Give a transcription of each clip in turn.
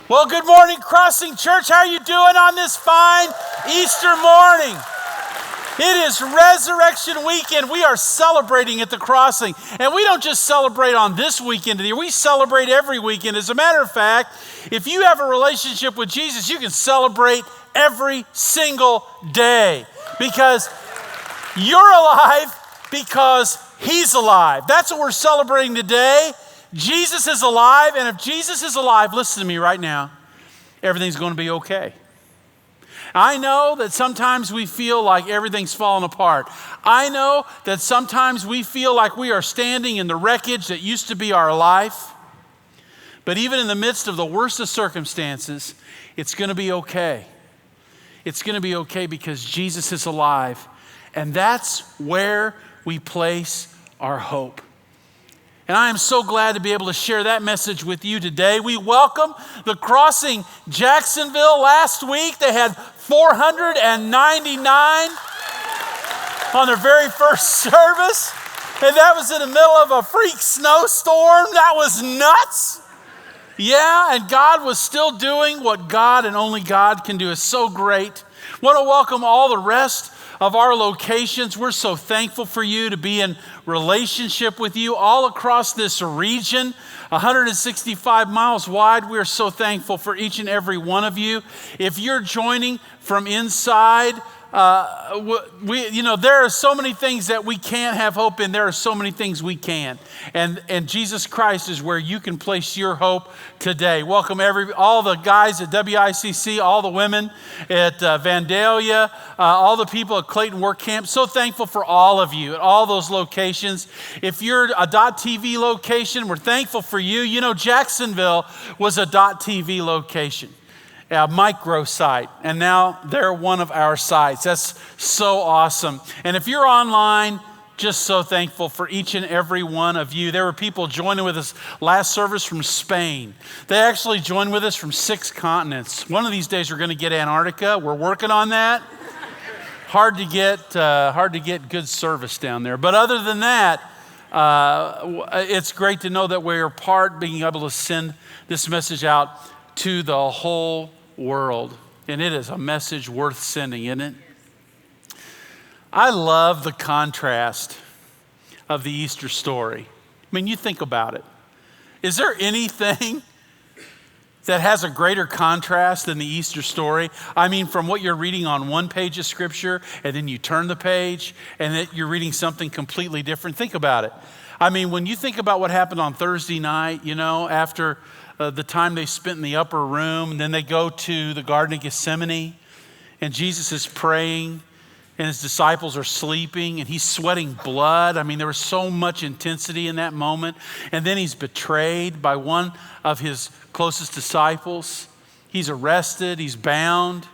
Well, good morning, Crossing Church. How are you doing on this fine Easter morning? It is Resurrection Weekend. We are celebrating at the Crossing. And we don't just celebrate on this weekend of the year. We celebrate every weekend. As a matter of fact, if you have a relationship with Jesus, you can celebrate every single day because you're alive because He's alive. That's what we're celebrating today. Jesus is alive, and if Jesus is alive, listen to me right now, everything's going to be okay. I know that sometimes we feel like everything's falling apart. I know that sometimes we feel like we are standing in the wreckage that used to be our life. But even in the midst of the worst of circumstances, it's going to be okay. It's going to be okay because Jesus is alive, and that's where we place our hope. And I am so glad to be able to share that message with you today. We welcome the Crossing Jacksonville. Last week, they had 499 on their very first service. And that was in the middle of a freak snowstorm. That was nuts. Yeah, and God was still doing what God and only God can do. It's so great. I want to welcome all the rest of our locations. We're so thankful for you to be in relationship with you all across this region, 165 miles wide. We're so thankful for each and every one of you. If you're joining from inside, there are so many things that we can't have hope in. There are so many things we can. And Jesus Christ is where you can place your hope today. Welcome all the guys at WICC, all the women at Vandalia, all the people at Clayton Work Camp. So thankful for all of you at all those locations. If you're a .TV location, we're thankful for you. You know, Jacksonville was a .TV location. A micro site, and now they're one of our sites. That's so awesome. And if you're online, just so thankful for each and every one of you. There were people joining with us last service from Spain. They actually joined with us from 6 continents. One of these days we're going to get Antarctica. We're working on that. Hard to get good service down there. But other than that, it's great to know that we're being able to send this message out to the whole world. And it is a message worth sending, isn't it? I love the contrast of the Easter story. I mean, you think about it. Is there anything that has a greater contrast than the Easter story? I mean, from what you're reading on one page of Scripture, and then you turn the page, and then you're reading something completely different. Think about it. I mean, when you think about what happened on Thursday night, after the time they spent in the upper room, and then they go to the Garden of Gethsemane, and Jesus is praying, and his disciples are sleeping, and he's sweating blood. I mean, there was so much intensity in that moment. And then he's betrayed by one of his closest disciples. He's arrested, he's bound,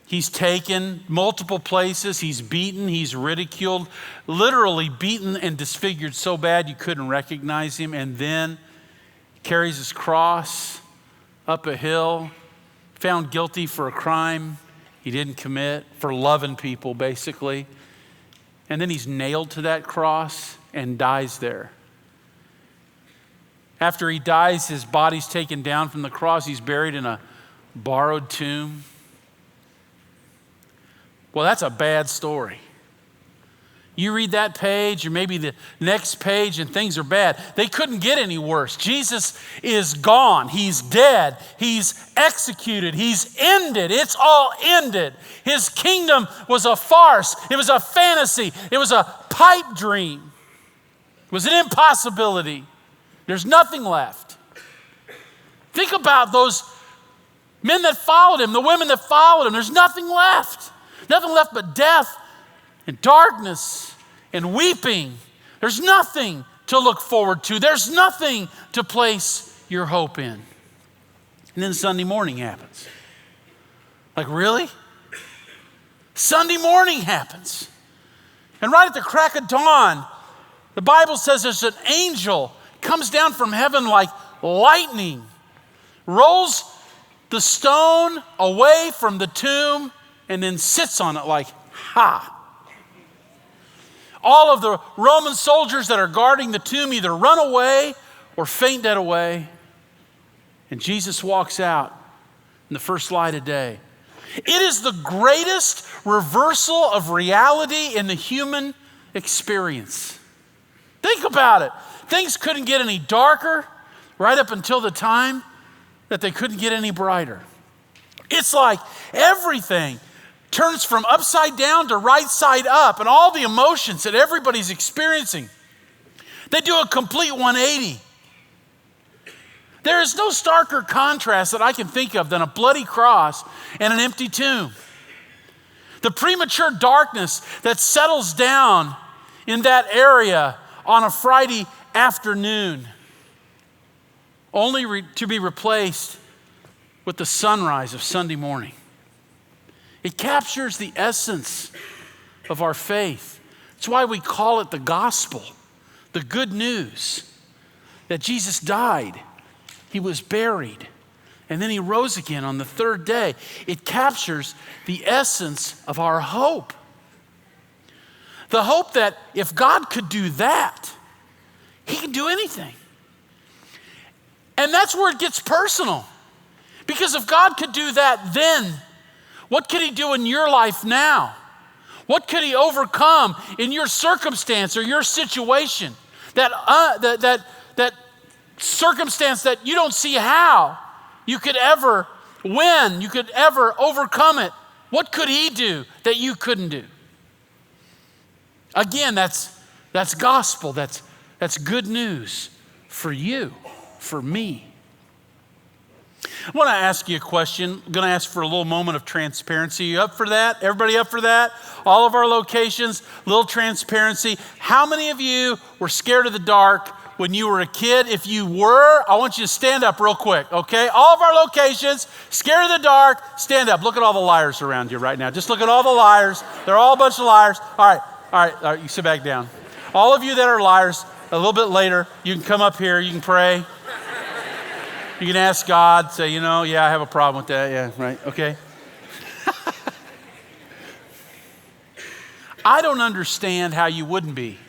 he's taken multiple places, he's beaten, he's ridiculed, literally beaten and disfigured so bad you couldn't recognize him, and then carries his cross up a hill, found guilty for a crime he didn't commit, for loving people, basically. And then he's nailed to that cross and dies there. After he dies, his body's taken down from the cross. He's buried in a borrowed tomb. Well, that's a bad story. You read that page or maybe the next page and things are bad. They couldn't get any worse. Jesus is gone. He's dead. He's executed. He's ended. It's all ended. His kingdom was a farce. It was a fantasy. It was a pipe dream. It was an impossibility. There's nothing left. Think about those men that followed him, the women that followed him. There's nothing left. Nothing left but death and darkness and weeping. There's nothing to look forward to. There's nothing to place your hope in. And then Sunday morning happens. Like, really? Sunday morning happens. And right at the crack of dawn, the Bible says there's an angel comes down from heaven like lightning, rolls the stone away from the tomb, and then sits on it like, ha. All of the Roman soldiers that are guarding the tomb either run away or faint dead away. And Jesus walks out in the first light of day. It is the greatest reversal of reality in the human experience. Think about it. Things couldn't get any darker right up until the time that they couldn't get any brighter. It's like everything turns from upside down to right side up, and all the emotions that everybody's experiencing, they do a complete 180. There is no starker contrast that I can think of than a bloody cross and an empty tomb. The premature darkness that settles down in that area on a Friday afternoon, only to be replaced with the sunrise of Sunday morning. It captures the essence of our faith. It's why we call it the gospel, the good news that Jesus died, he was buried, and then he rose again on the third day. It captures the essence of our hope. The hope that if God could do that, he can do anything. And that's where it gets personal. Because if God could do that then, what could he do in your life now? What could he overcome in your circumstance or your situation? That circumstance that you don't see how you could ever win, you could ever overcome it. What could he do that you couldn't do? Again, that's gospel. That's good news for you, for me. I want to ask you a question. I'm going to ask for a little moment of transparency. You up for that? Everybody up for that? All of our locations, little transparency. How many of you were scared of the dark when you were a kid? If you were, I want you to stand up real quick, okay? All of our locations, scared of the dark, stand up. Look at all the liars around you right now. Just look at all the liars. They're all a bunch of liars. All right, you sit back down. All of you that are liars, a little bit later, you can come up here, you can pray. You can ask God, say, yeah, I have a problem with that. Yeah, right, okay. I don't understand how you wouldn't be.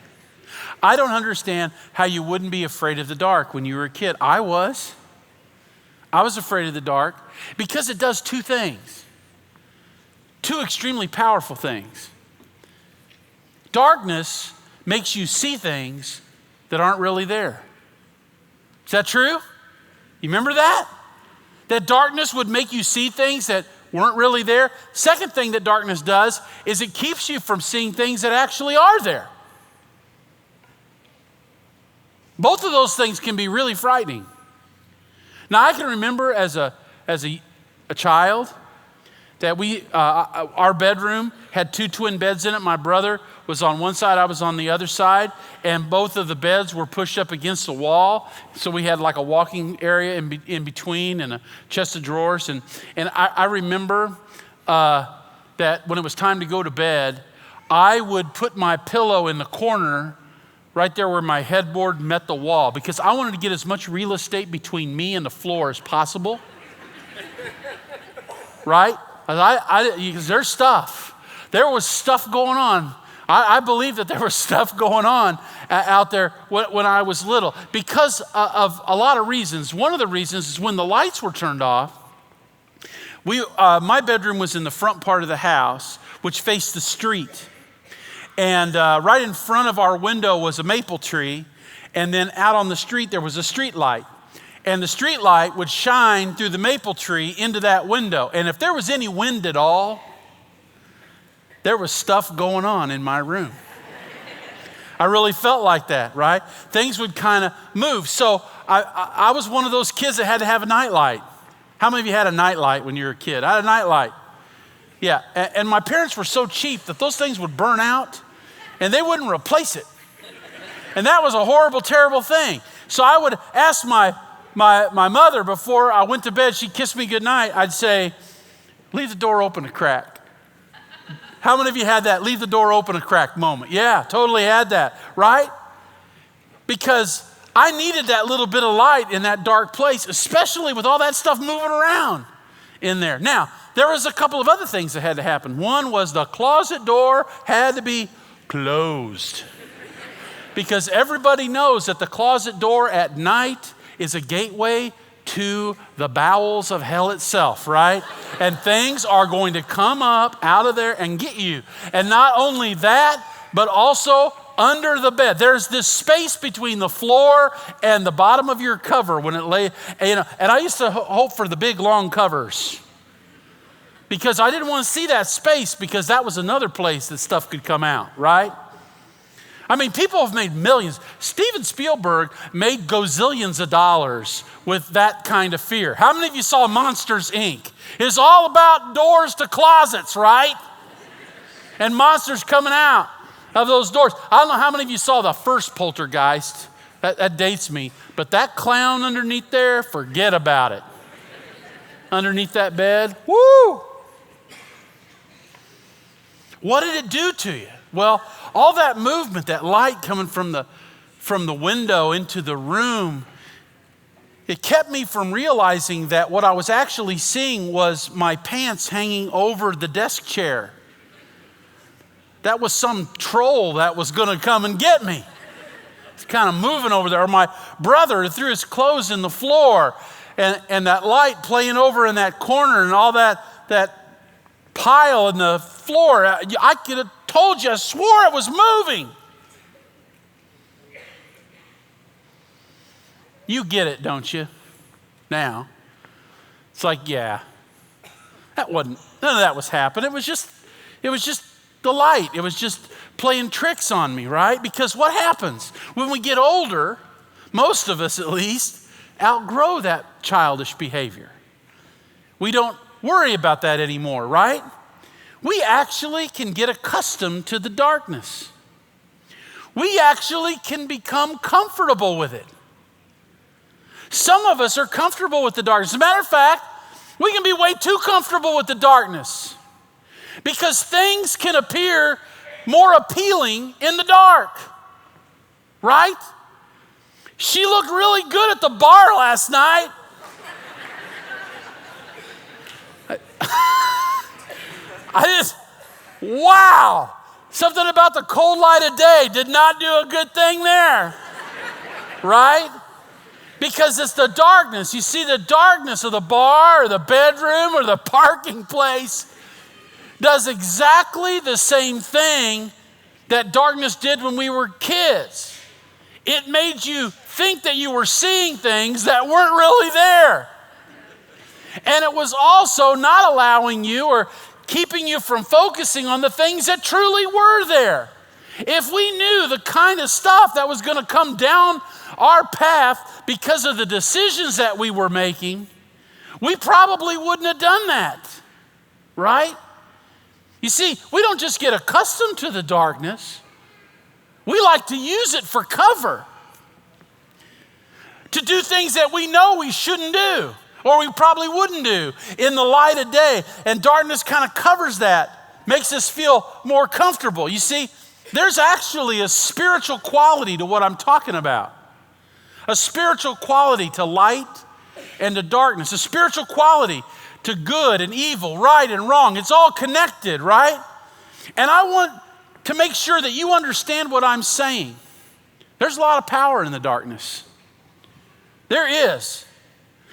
I don't understand how you wouldn't be afraid of the dark when you were a kid. I was afraid of the dark because it does two things, two extremely powerful things. Darkness makes you see things that aren't really there. Is that true? You remember that? That darkness would make you see things that weren't really there. Second thing that darkness does is it keeps you from seeing things that actually are there. Both of those things can be really frightening. Now, I can remember as a child that our bedroom had two twin beds in it. My brother was on one side, I was on the other side, and both of the beds were pushed up against the wall. So we had like a walking area in between and a chest of drawers. And I remember that when it was time to go to bed, I would put my pillow in the corner right there where my headboard met the wall because I wanted to get as much real estate between me and the floor as possible. Right? Because there's stuff. There was stuff going on. I believe that there was stuff going on out there when I was little because of a lot of reasons. One of the reasons is when the lights were turned off, my bedroom was in the front part of the house, which faced the street. And right in front of our window was a maple tree. And then out on the street, there was a street light. And the street light would shine through the maple tree into that window. And if there was any wind at all, there was stuff going on in my room. I really felt like that, right? Things would kind of move. So I was one of those kids that had to have a nightlight. How many of you had a nightlight when you were a kid? I had a nightlight. Yeah, and my parents were so cheap that those things would burn out and they wouldn't replace it. And that was a horrible, terrible thing. So I would ask my mother before I went to bed, she'd kiss me goodnight. I'd say, leave the door open a crack. How many of you had that leave the door open a crack moment? Yeah, totally had that, right? Because I needed that little bit of light in that dark place, especially with all that stuff moving around in there. Now, there was a couple of other things that had to happen. One was the closet door had to be closed. Because everybody knows that the closet door at night is a gateway to the bowels of hell itself, right? And things are going to come up out of there and get you. And not only that, but also under the bed. There's this space between the floor and the bottom of your cover when it lay, and I used to hope for the big long covers because I didn't want to see that space because that was another place that stuff could come out, right? I mean, people have made millions. Steven Spielberg made gazillions of dollars with that kind of fear. How many of you saw Monsters, Inc.? It's all about doors to closets, right? And monsters coming out of those doors. I don't know how many of you saw the first Poltergeist. That dates me. But that clown underneath there, forget about it. Underneath that bed, woo! What did it do to you? Well, all that movement, that light coming from the window into the room, it kept me from realizing that what I was actually seeing was my pants hanging over the desk chair. That was some troll that was going to come and get me. It's kind of moving over there. Or my brother threw his clothes in the floor and that light playing over in that corner and all that pile in the floor. I could have told you, I swore it was moving. You get it, don't you? Now. It's like, yeah, none of that was happening. It was just the light. It was just playing tricks on me, right? Because what happens when we get older, most of us at least, outgrow that childish behavior. We don't worry about that anymore, right? We actually can get accustomed to the darkness. We actually can become comfortable with it. Some of us are comfortable with the darkness. As a matter of fact, we can be way too comfortable with the darkness because things can appear more appealing in the dark, right? She looked really good at the bar last night. Wow, something about the cold light of day did not do a good thing there, right? Because it's the darkness. You see, the darkness of the bar or the bedroom or the parking place does exactly the same thing that darkness did when we were kids. It made you think that you were seeing things that weren't really there. And it was also not allowing you or keeping you from focusing on the things that truly were there. If we knew the kind of stuff that was going to come down our path because of the decisions that we were making, we probably wouldn't have done that, right? You see, we don't just get accustomed to the darkness. We like to use it for cover, to do things that we know we shouldn't do, or we probably wouldn't do in the light of day. And darkness kind of covers that, makes us feel more comfortable. You see, there's actually a spiritual quality to what I'm talking about. A spiritual quality to light and to darkness. A spiritual quality to good and evil, right and wrong. It's all connected, right? And I want to make sure that you understand what I'm saying. There's a lot of power in the darkness. There is.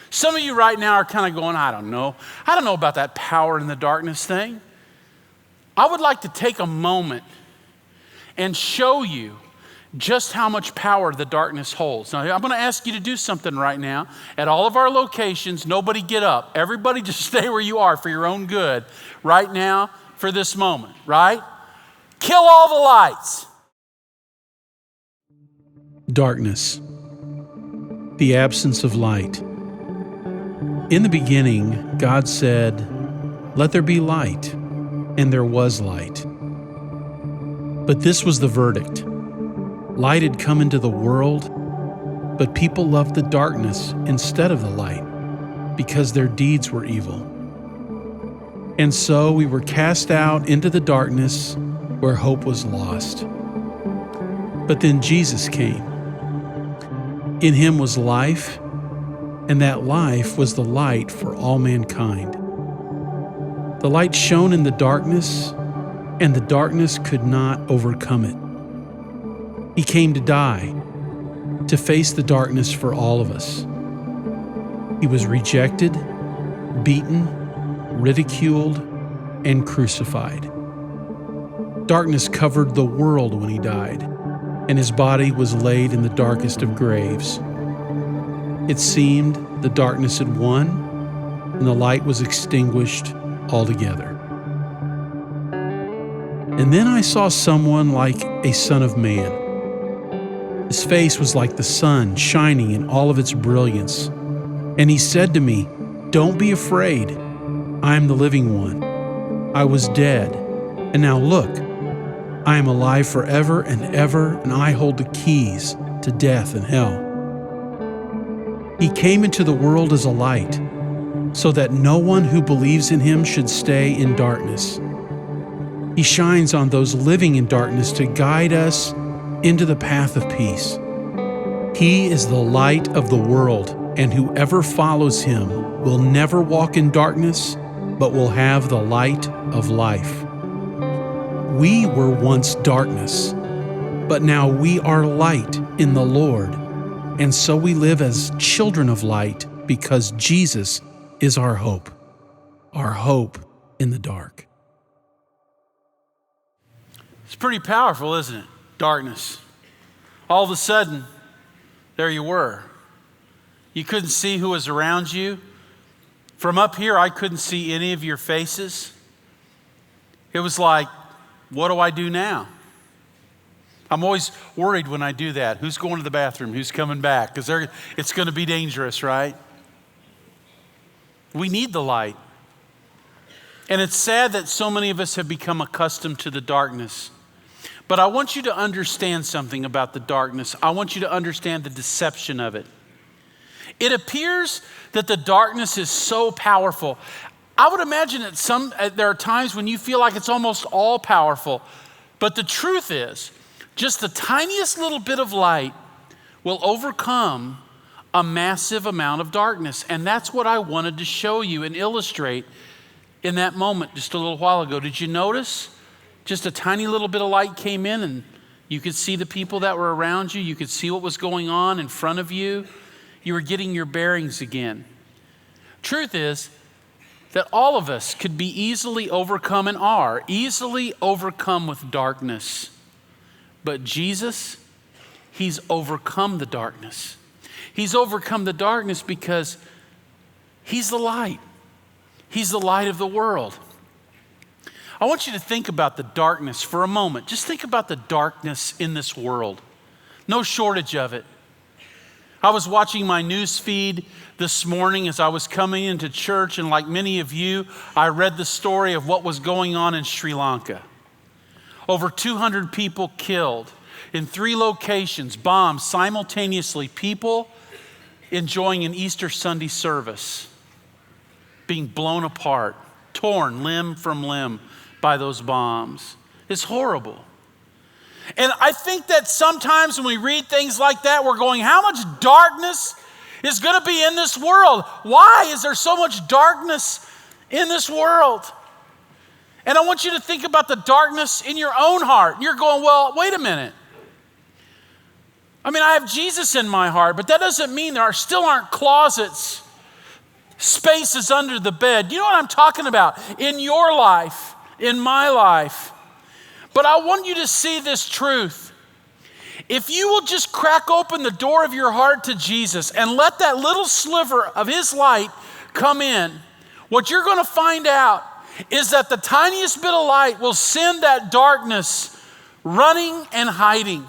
Some of you right now are kind of going, I don't know about that power in the darkness thing. I would like to take a moment and show you just how much power the darkness holds. Now, I'm going to ask you to do something right now. At all of our locations, nobody get up. Everybody just stay where you are for your own good right now for this moment, right? Kill all the lights. Darkness, the absence of light. In the beginning, God said, "Let there be light," and there was light. But this was the verdict. Light had come into the world, but people loved the darkness instead of the light because their deeds were evil. And so we were cast out into the darkness where hope was lost. But then Jesus came. In him was life, and that life was the light for all mankind. The light shone in the darkness, and the darkness could not overcome it. He came to die, to face the darkness for all of us. He was rejected, beaten, ridiculed, and crucified. Darkness covered the world when he died, and his body was laid in the darkest of graves. It seemed the darkness had won, and the light was extinguished altogether. And then I saw someone like a son of man. His face was like the sun shining in all of its brilliance. And he said to me, "Don't be afraid. I am the living one. I was dead, and now look, I am alive forever and ever, and I hold the keys to death and hell." He came into the world as a light, so that no one who believes in him should stay in darkness. He shines on those living in darkness to guide us into the path of peace. He is the light of the world, and whoever follows him will never walk in darkness, but will have the light of life. We were once darkness, but now we are light in the Lord, and so we live as children of light because Jesus is our hope in the dark. It's pretty powerful, isn't it? Darkness. All of a sudden, there you were. You couldn't see who was around you. From up here, I couldn't see any of your faces. It was like, what do I do now? I'm always worried when I do that. Who's going to the bathroom? Who's coming back? Because it's going to be dangerous, right? We need the light. And it's sad that so many of us have become accustomed to the darkness. But I want you to understand something about the darkness. I want you to understand the deception of it. It appears that the darkness is so powerful. I would imagine that there are times when you feel like it's almost all powerful. But the truth is, just the tiniest little bit of light will overcome a massive amount of darkness. And that's what I wanted to show you and illustrate in that moment just a little while ago. Did you notice? Just a tiny little bit of light came in and you could see the people that were around you. You could see what was going on in front of you. You were getting your bearings again. Truth is that all of us could be easily overcome and are easily overcome with darkness. But Jesus, he's overcome the darkness. He's overcome the darkness because he's the light. He's the light of the world. I want you to think about the darkness for a moment. Just think about the darkness in this world. No shortage of it. I was watching my news feed this morning as I was coming into church, and like many of you, I read the story of what was going on in Sri Lanka. Over 200 people killed in 3 locations, bombed simultaneously, people enjoying an Easter Sunday service, being blown apart, torn limb from limb by those bombs. It's horrible. And I think that sometimes when we read things like that, we're going, how much darkness is going to be in this world? Why is there so much darkness in this world? And I want you to think about the darkness in your own heart. You're going, well, wait a minute. I mean, I have Jesus in my heart, but that doesn't mean there still aren't closets, spaces under the bed. You know what I'm talking about? In your life, in my life. But I want you to see this truth. If you will just crack open the door of your heart to Jesus and let that little sliver of his light come in, what you're going to find out is that the tiniest bit of light will send that darkness running and hiding.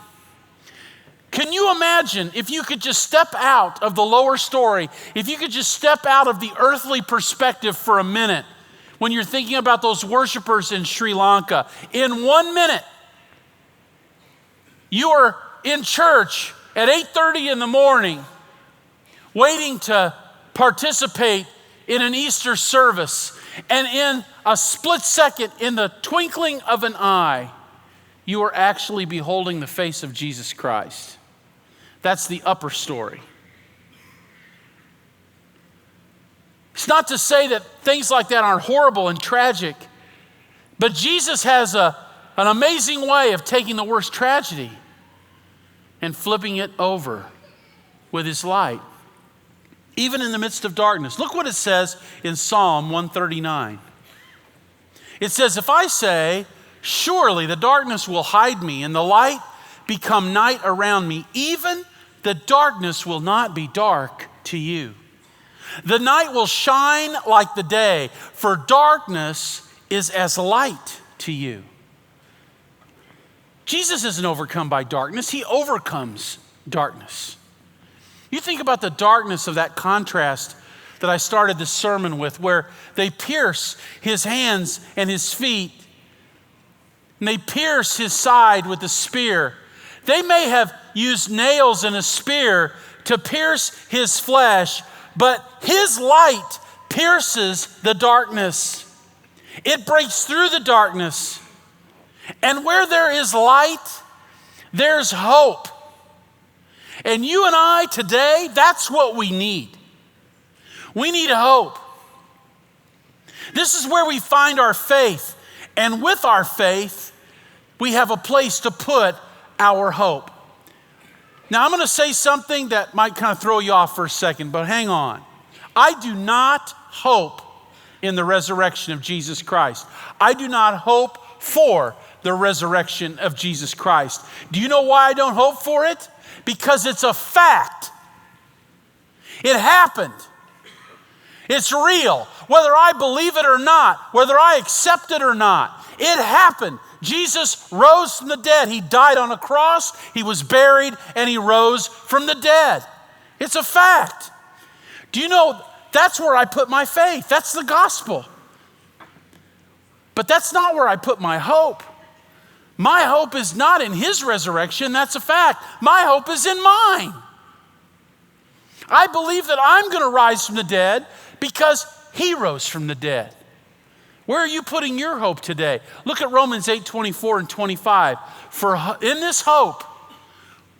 Can you imagine if you could just step out of the lower story, if you could just step out of the earthly perspective for a minute when you're thinking about those worshipers in Sri Lanka? In 1 minute, you are in church at 8:30 in the morning waiting to participate in an Easter service, and in a split second, in the twinkling of an eye, you are actually beholding the face of Jesus Christ. That's the upper story. It's not to say that things like that aren't horrible and tragic, but Jesus has an amazing way of taking the worst tragedy and flipping it over with his light. even in the midst of darkness. Look what it says in Psalm 139. It says, if I say, surely the darkness will hide me and the light become night around me, even the darkness will not be dark to you. The night will shine like the day, for darkness is as light to you. Jesus isn't overcome by darkness. He overcomes darkness. You think about the darkness of that contrast that I started this sermon with, where they pierce his hands and his feet, and they pierce his side with a spear. They may have used nails and a spear to pierce his flesh, but his light pierces the darkness. It breaks through the darkness. And where there is light, there's hope. And you and I today, that's what we need. We need hope. This is where we find our faith. And with our faith, we have a place to put our hope. Now, I'm going to say something that might kind of throw you off for a second, but hang on. I do not hope in the resurrection of Jesus Christ. I do not hope for the resurrection of Jesus Christ. Do you know why I don't hope for it? Because it's a fact. It happened. It's real. Whether I believe it or not, whether I accept it or not, it happened. Jesus rose from the dead. He died on a cross, he was buried, and he rose from the dead. It's a fact. Do you know, that's where I put my faith. That's the gospel. But that's not where I put my hope. My hope is not in his resurrection, that's a fact. My hope is in mine. I believe that I'm going to rise from the dead because he rose from the dead. Where are you putting your hope today? Look at Romans 8:24 and 25. For in this hope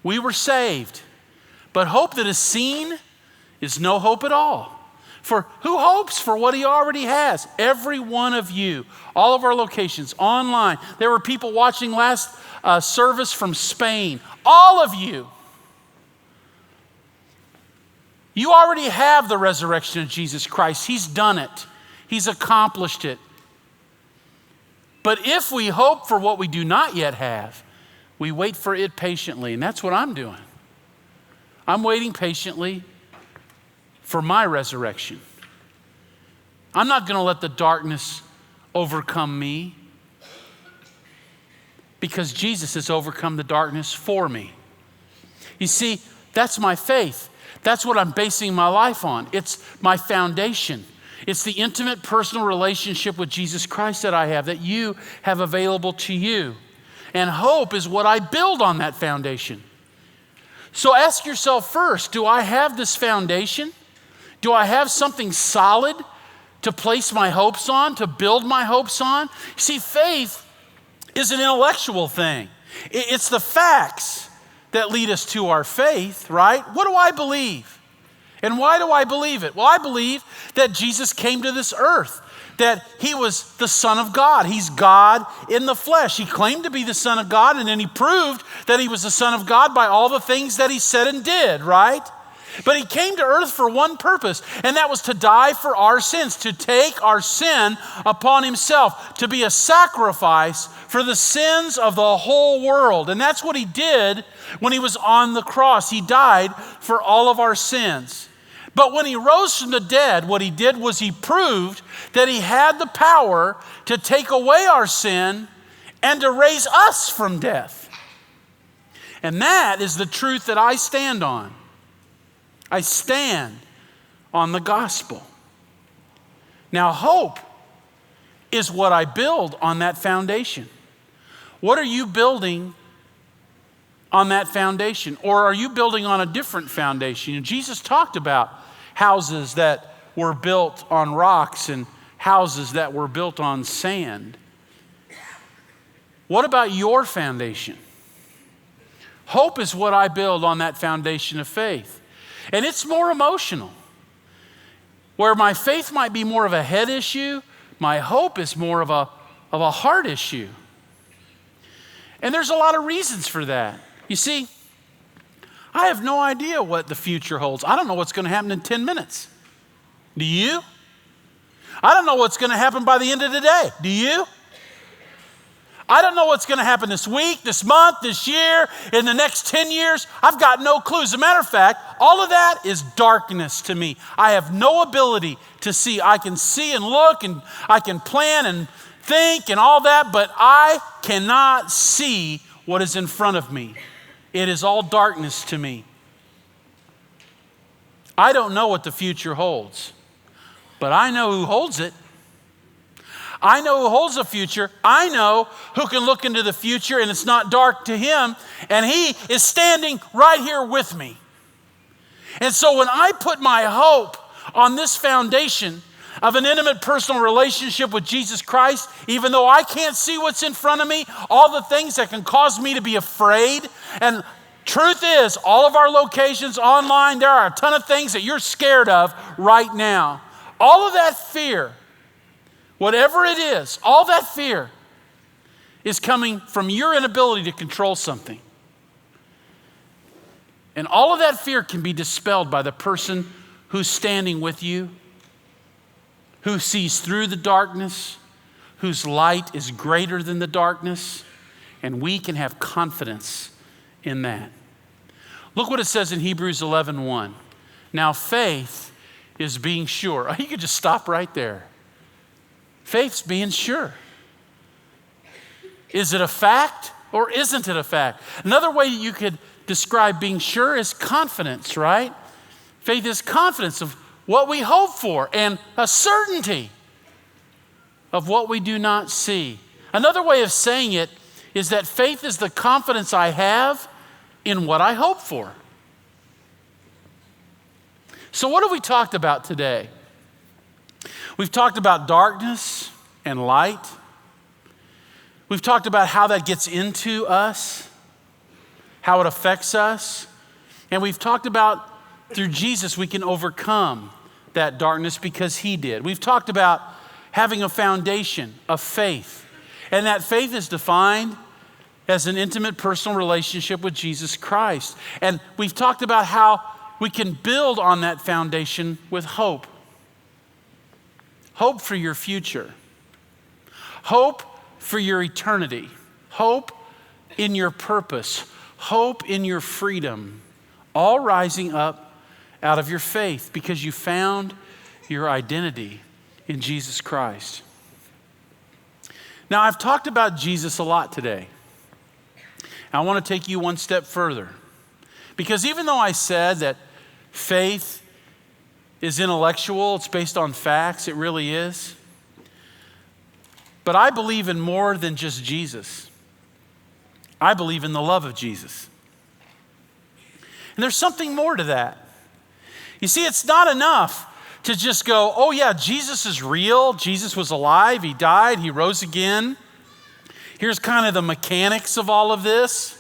we were saved. But hope that is seen is no hope at all. For who hopes for what he already has? Every one of you, all of our locations, online. There were people watching last service from Spain. All of you. You already have the resurrection of Jesus Christ. He's done it. He's accomplished it. But if we hope for what we do not yet have, we wait for it patiently. And that's what I'm doing. I'm waiting patiently for my resurrection. I'm not going to let the darkness overcome me because Jesus has overcome the darkness for me. You see, that's my faith. That's what I'm basing my life on. It's my foundation. It's the intimate personal relationship with Jesus Christ that I have, that you have available to you. And hope is what I build on that foundation. So ask yourself first, do I have this foundation? Do I have something solid to place my hopes on, to build my hopes on? See, faith is an intellectual thing. It's the facts that lead us to our faith, right? What do I believe? And why do I believe it? Well, I believe that Jesus came to this earth, that he was the Son of God. He's God in the flesh. He claimed to be the Son of God, and then he proved that he was the Son of God by all the things that he said and did, right? But he came to earth for one purpose, and that was to die for our sins, to take our sin upon himself, to be a sacrifice for the sins of the whole world. And that's what he did when he was on the cross. He died for all of our sins. But when he rose from the dead, what he did was he proved that he had the power to take away our sin and to raise us from death. And that is the truth that I stand on. I stand on the gospel. Now, hope is what I build on that foundation. What are you building on that foundation? Or are you building on a different foundation? And Jesus talked about houses that were built on rocks and houses that were built on sand. What about your foundation? Hope is what I build on that foundation of faith. And it's more emotional. Where my faith might be more of a head issue, my hope is more of a heart issue. And there's a lot of reasons for that. You see, I have no idea what the future holds. I don't know what's going to happen in 10 minutes. Do you? I don't know what's going to happen by the end of the day. Do you? I don't know what's going to happen this week, this month, this year, in the next 10 years. I've got no clue. As a matter of fact, all of that is darkness to me. I have no ability to see. I can see and look, and I can plan and think and all that, but I cannot see what is in front of me. It is all darkness to me. I don't know what the future holds, but I know who holds it. I know who holds the future. I know who can look into the future and it's not dark to him, and he is standing right here with me. And so when I put my hope on this foundation of an intimate personal relationship with Jesus Christ, even though I can't see what's in front of me, all the things that can cause me to be afraid, and truth is, all of our locations online, there are a ton of things that you're scared of right now. All of that fear, whatever it is, all that fear is coming from your inability to control something. And all of that fear can be dispelled by the person who's standing with you, who sees through the darkness, whose light is greater than the darkness, and we can have confidence in that. Look what it says in Hebrews 11:1. Now faith is being sure. You could just stop right there. Faith's being sure. Is it a fact or isn't it a fact? Another way you could describe being sure is confidence, right? Faith is confidence of what we hope for and a certainty of what we do not see. Another way of saying it is that faith is the confidence I have in what I hope for. So what have we talked about today? We've talked about darkness and light. We've talked about how that gets into us, how it affects us. And we've talked about through Jesus we can overcome that darkness because he did. We've talked about having a foundation of faith. And that faith is defined as an intimate personal relationship with Jesus Christ. And we've talked about how we can build on that foundation with hope. Hope for your future. Hope for your eternity. Hope in your purpose. Hope in your freedom. All rising up out of your faith because you found your identity in Jesus Christ. Now, I've talked about Jesus a lot today. I want to take you one step further. Because even though I said that faith is intellectual, it's based on facts, it really is. But I believe in more than just Jesus. I believe in the love of Jesus. And there's something more to that. You see, it's not enough to just go, oh yeah, Jesus is real. Jesus was alive. He died. He rose again. Here's kind of the mechanics of all of this.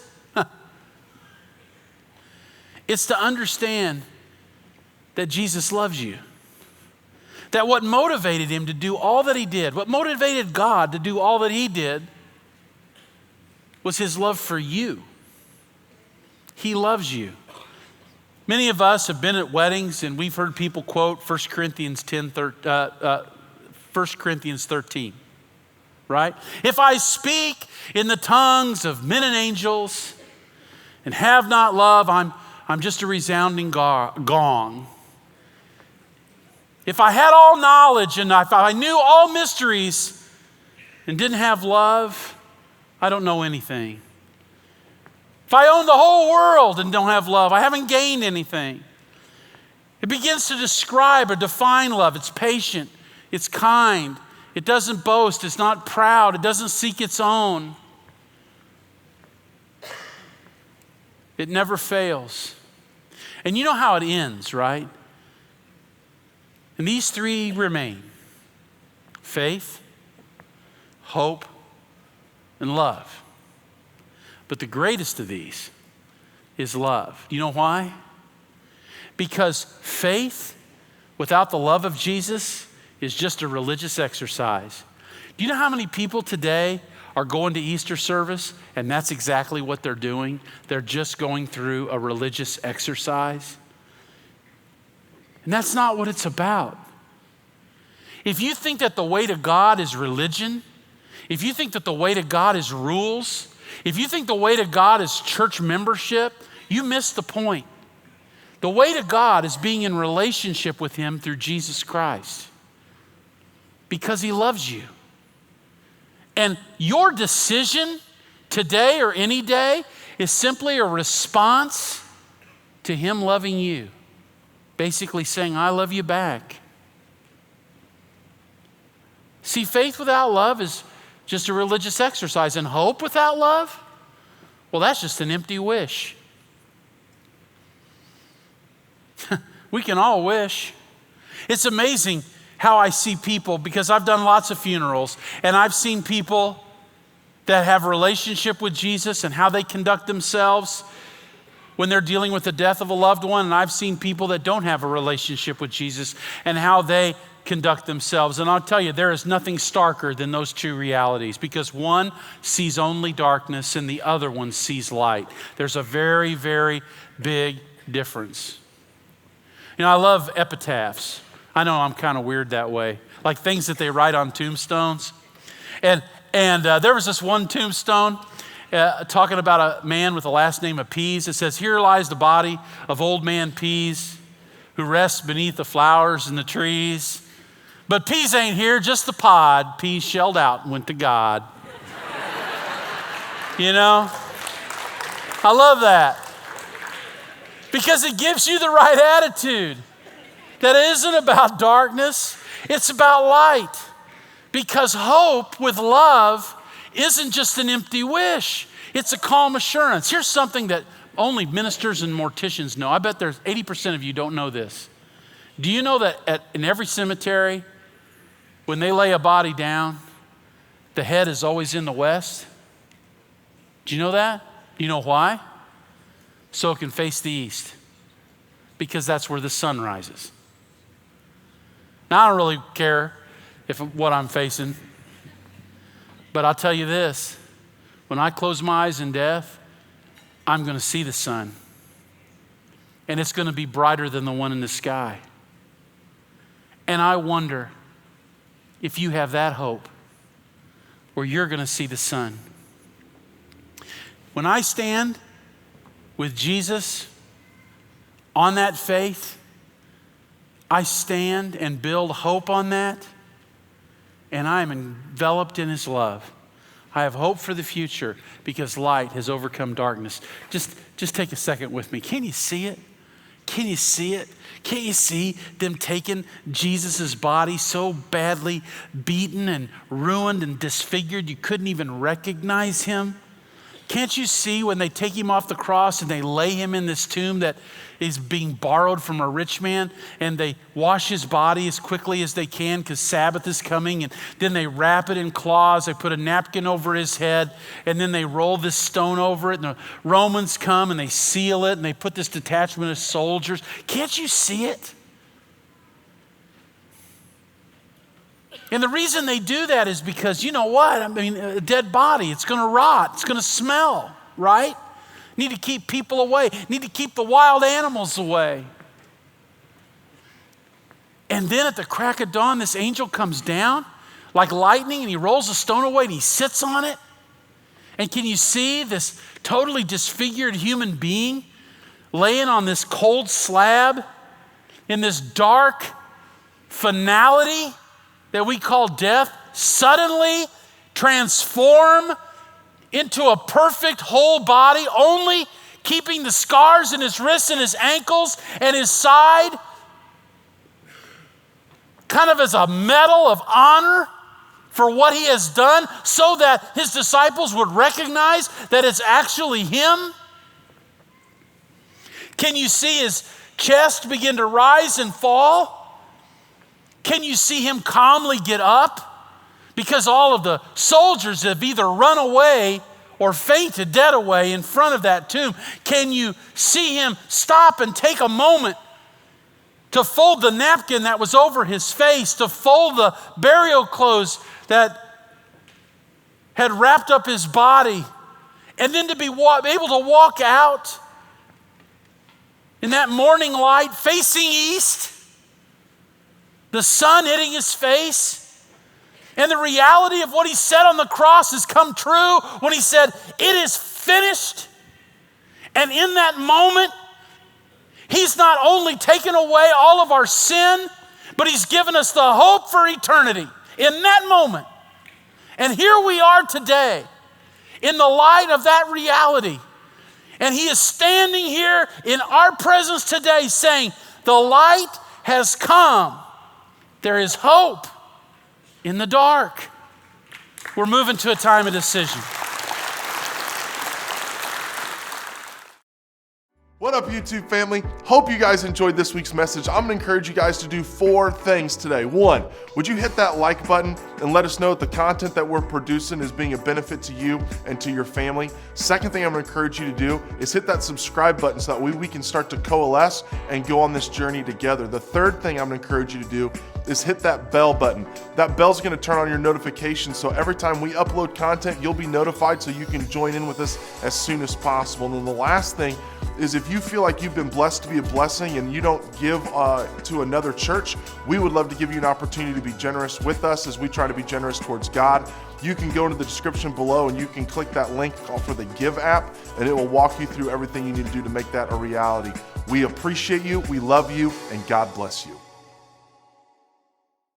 It's to understand that Jesus loves you. That what motivated him to do all that he did, what motivated God to do all that he did, was his love for you. He loves you. Many of us have been at weddings and we've heard people quote 1 Corinthians 13, right? If I speak in the tongues of men and angels and have not love, I'm just a resounding gong. If I had all knowledge and if I knew all mysteries and didn't have love, I don't know anything. If I own the whole world and don't have love, I haven't gained anything. It begins to describe or define love. It's patient, it's kind, it doesn't boast, it's not proud, it doesn't seek its own. It never fails. And you know how it ends, right? And these three remain: faith, hope, and love. But the greatest of these is love. Do you know why? Because faith without the love of Jesus is just a religious exercise. Do you know how many people today are going to Easter service, and that's exactly what they're doing. They're just going through a religious exercise. And that's not what it's about. If you think that the way to God is religion, if you think that the way to God is rules, if you think the way to God is church membership, you miss the point. The way to God is being in relationship with Him through Jesus Christ because He loves you. And your decision today or any day is simply a response to Him loving you. Basically saying, I love you back. See, faith without love is just a religious exercise, and hope without love, well, that's just an empty wish. We can all wish. It's amazing how I see people, because I've done lots of funerals, and I've seen people that have a relationship with Jesus and how they conduct themselves when they're dealing with the death of a loved one. And I've seen people that don't have a relationship with Jesus and how they conduct themselves. And I'll tell you, there is nothing starker than those two realities, because one sees only darkness and the other one sees light. There's a very, very big difference. You know, I love epitaphs. I know I'm kind of weird that way, like things that they write on tombstones. And there was this one tombstone talking about a man with the last name of Pease. It says, here lies the body of old man Pease, who rests beneath the flowers and the trees. But Pease ain't here, just the pod. Pease shelled out and went to God. You know? I love that. Because it gives you the right attitude. That it isn't about darkness, it's about light. Because hope with love isn't just an empty wish, it's a calm assurance. Here's something that only ministers and morticians know. I bet there's 80% of you don't know this. Do you know that in every cemetery, when they lay a body down, the head is always in the west? Do you know that? You know why? So it can face the east. Because that's where the sun rises. Now, I don't really care what I'm facing, but I'll tell you this. When I close my eyes in death, I'm going to see the sun. And it's going to be brighter than the one in the sky. And I wonder if you have that hope where you're going to see the sun. When I stand with Jesus on that faith, I stand and build hope on that, and I am enveloped in His love. I have hope for the future because light has overcome darkness. Just take a second with me. Can you see it? Can you see it? Can't you see them taking Jesus' body so badly beaten and ruined and disfigured you couldn't even recognize Him? Can't you see when they take Him off the cross and they lay Him in this tomb that is being borrowed from a rich man, and they wash His body as quickly as they can because Sabbath is coming, and then they wrap it in cloths, they put a napkin over His head, and then they roll this stone over it, and the Romans come and they seal it, and they put this detachment of soldiers. Can't you see it? And the reason they do that is because, you know what? I mean, a dead body, it's going to rot. It's going to smell, right? Need to keep people away. Need to keep the wild animals away. And then at the crack of dawn, this angel comes down like lightning, and he rolls the stone away and he sits on it. And can you see this totally disfigured human being laying on this cold slab in this dark finality that we call death, suddenly transform into a perfect whole body, only keeping the scars in his wrists and his ankles and his side, kind of as a medal of honor for what he has done, so that his disciples would recognize that it's actually him? Can you see his chest begin to rise and fall? Can you see him calmly get up? Because all of the soldiers have either run away or fainted dead away in front of that tomb. Can you see him stop and take a moment to fold the napkin that was over his face, to fold the burial clothes that had wrapped up his body, and then to be able to walk out in that morning light facing east, the sun hitting his face, and the reality of what he said on the cross has come true when he said, "It is finished." And in that moment, he's not only taken away all of our sin, but he's given us the hope for eternity in that moment. And here we are today in the light of that reality. And he is standing here in our presence today saying, the light has come. There is hope in the dark. We're moving to a time of decision. What up, YouTube family? Hope you guys enjoyed this week's message. I'm gonna encourage you guys to do 4 things today. 1, would you hit that like button and let us know that the content that we're producing is being a benefit to you and to your family? Second thing I'm gonna encourage you to do is hit that subscribe button so that we can start to coalesce and go on this journey together. The third thing I'm gonna encourage you to do is hit that bell button. That bell's gonna turn on your notifications, so every time we upload content, you'll be notified so you can join in with us as soon as possible. And then the last thing is, if you feel like you've been blessed to be a blessing and you don't give to another church, we would love to give you an opportunity to be generous with us as we try to be generous towards God. You can go into the description below and you can click that link called for the Give app, and it will walk you through everything you need to do to make that a reality. We appreciate you, we love you, and God bless you.